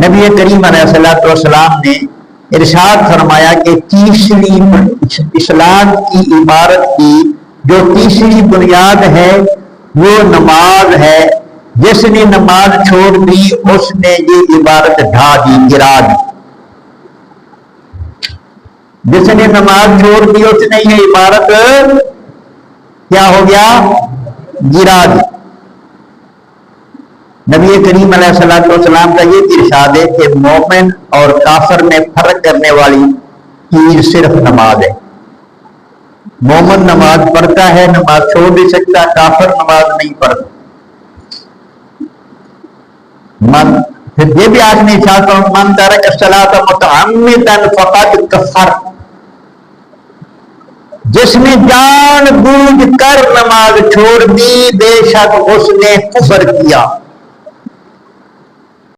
نبی کریم علیہ الصلوۃ والسلام نے ارشاد فرمایا کہ تیسری اسلام کی عبارت کی جو تیسری بنیاد ہے وہ نماز ہے. جس نے نماز چھوڑ دی اس نے یہ عبارت ڈھا دی، گرا دی. جس نے نماز چھوڑ دی اس نے یہ عبارت کیا ہو گیا؟ گرا دی. نبی کریم علیہ الصلوۃ والسلام کا یہ ارشاد ہے کہ مومن اور کافر میں فرق کرنے والی چیز صرف نماز ہے. مومن نماز پڑھتا ہے، نماز چھوڑ نہیں سکتا، کافر نماز نہیں پڑھتا. پھر یہ بھی آج نہیں چاہتا ہوں من ترک الصلاۃ متعمدا فقد کفر. جس نے جان بوجھ کر نماز چھوڑ دی بے شک اس نے کفر کیا.